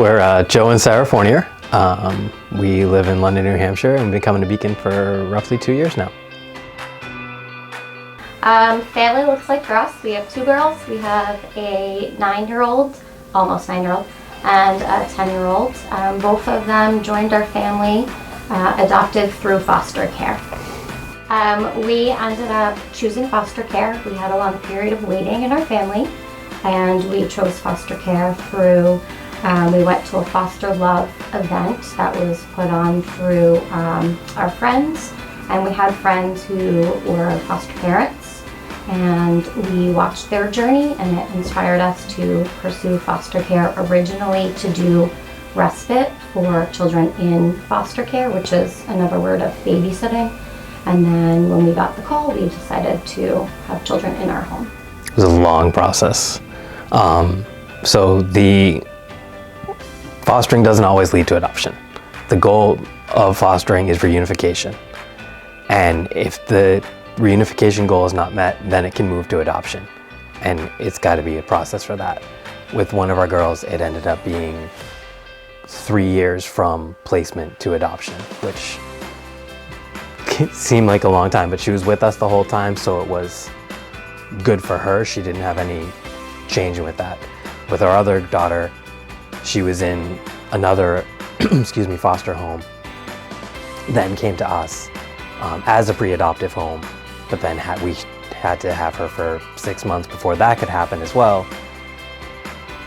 We're Joe and Sara Fournier. We live in London, New Hampshire, and we've been coming to Beacon for roughly 2 years now. Family looks like for us. We have two girls. We have a 9-year-old, almost 9-year-old, and a 10-year-old. Both of them joined our family, adopted through foster care. We ended up choosing foster care. We had a long period of waiting in our family, and we chose foster care through, we went to a foster love event that was put on through our friends, and we had friends who were foster parents, and we watched their journey, and it inspired us to pursue foster care, originally to do respite for children in foster care, which is another word of babysitting. And then when we got the call, we decided to have children in our home. It was a long process. So the fostering doesn't always lead to adoption. The goal of fostering is reunification. And if the reunification goal is not met, then it can move to adoption. And it's got to be a process for that. With one of our girls, it ended up being 3 years from placement to adoption, which seemed like a long time, but she was with us the whole time, so it was good for her. She didn't have any change with that. With our other daughter, she was in another foster home, then came to us as a pre-adoptive home, but then we had to have her for 6 months before that could happen as well.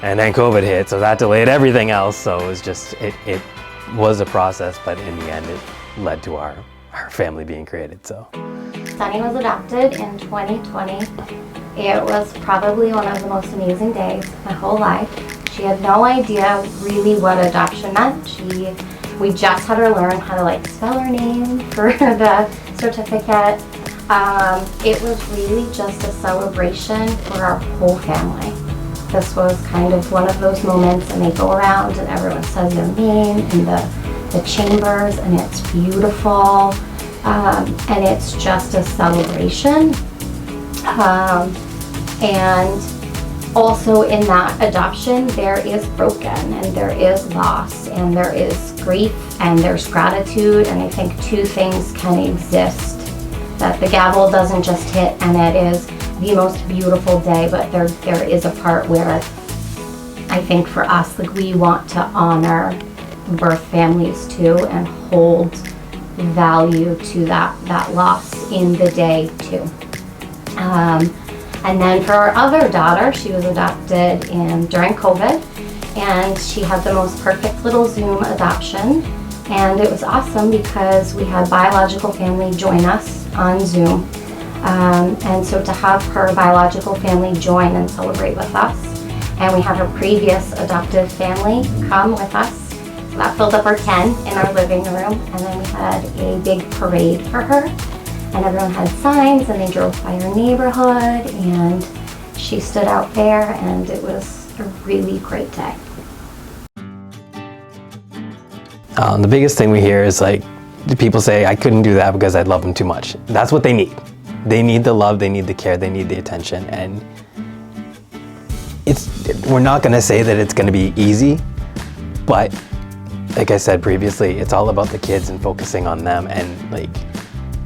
And then COVID hit, so that delayed everything else. So it was just, it was a process, but in the end it led to our family being created. So Sunny was adopted in 2020. It was probably one of the most amazing days of my whole life. She had no idea really what adoption meant. We just had her learn how to spell her name for the certificate. It was really just a celebration for our whole family. This was kind of one of those moments, and they go around and everyone says their name in the chambers, and it's beautiful, and it's just a celebration. And also in that adoption, there is broken, and there is loss, and there is grief, and there's gratitude, and I think two things can exist, that the gavel doesn't just hit and it is the most beautiful day, but there is a part where I think for us, we want to honor birth families too and hold value to that loss in the day too. And then for our other daughter, she was adopted during COVID, and she had the most perfect little Zoom adoption. And it was awesome because we had biological family join us on Zoom. And so to have her biological family join and celebrate with us, and we had her previous adoptive family come with us. So that filled up our tent in our living room, and then we had a big parade for her. And everyone had signs, and they drove by her neighborhood, and she stood out there, and it was a really great day. The biggest thing we hear is people say, I couldn't do that because I'd love them too much. That's what they need. They need the love, they need the care, they need the attention. And we're not gonna say that it's gonna be easy, but like I said previously, it's all about the kids and focusing on them. And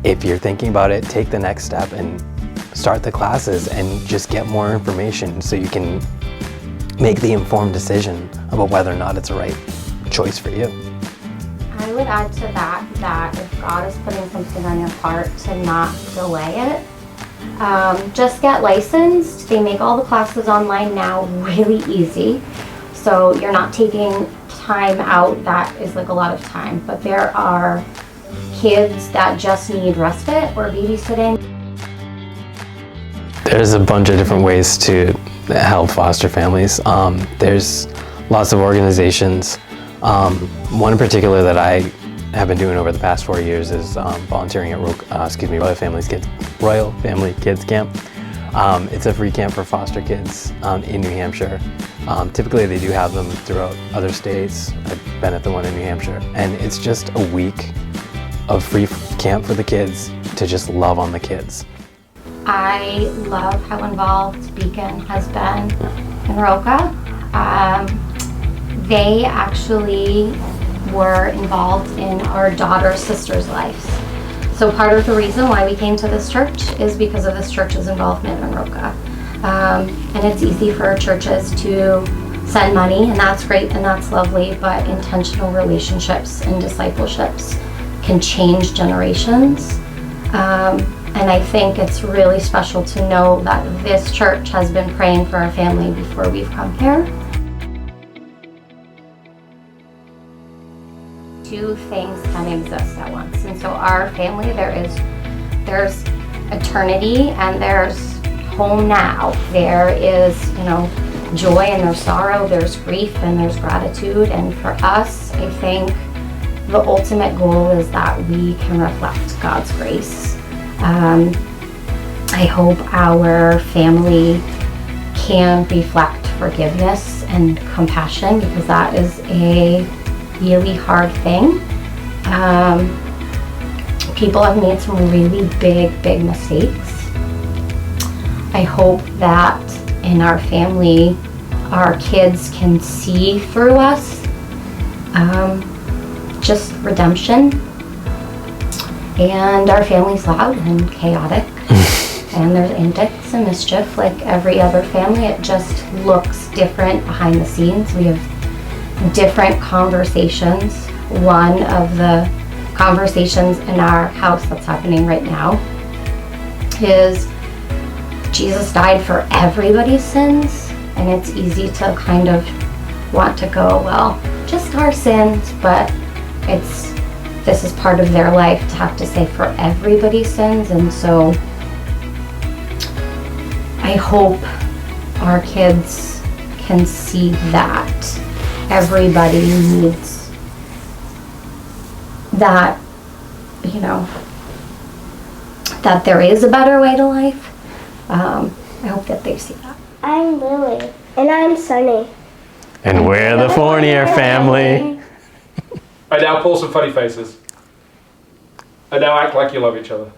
if you're thinking about it, take the next step and start the classes and just get more information so you can make the informed decision about whether or not it's the right choice for you. I would add to that if God is putting something on your heart, to not delay it. Just get licensed. They make all the classes online now really easy. So you're not taking time out that is a lot of time. But there are kids that just need respite or babysitting. There's a bunch of different ways to help foster families. There's lots of organizations. One in particular that I have been doing over the past 4 years is volunteering at Royal Family Kids Camp. It's a free camp for foster kids in New Hampshire. Typically they do have them throughout other states. I've been at the one in New Hampshire, and it's just a week of free camp for the kids to just love on the kids. I love how involved Beacon has been in Roca. they actually were involved in our daughter's sister's lives. So part of the reason why we came to this church is because of this church's involvement in Roca. And it's easy for churches to send money, and that's great and that's lovely, but intentional relationships and discipleships can change generations. And I think it's really special to know that this church has been praying for our family before we've come here. Two things can exist at once. And so our family, there's eternity and there's home now. There is, joy and there's sorrow, there's grief and there's gratitude. And for us, I think the ultimate goal is that we can reflect God's grace. I hope our family can reflect forgiveness and compassion, because that is a really hard thing. People have made some really big mistakes. I hope that in our family, our kids can see through us just redemption. And our family's loud and chaotic, and there's antics and mischief like every other family. It just looks different behind the scenes. We have different conversations. One of the conversations in our house that's happening right now is Jesus died for everybody's sins, and it's easy to kind of want to go, well, just our sins, but this is part of their life to have to say for everybody's sins. And so I hope our kids can see that everybody needs that, that there is a better way to life. I hope that they see that. I'm Lily. And I'm Sunny. And we're the Fournier family. I now pull some funny faces. I now act like you love each other.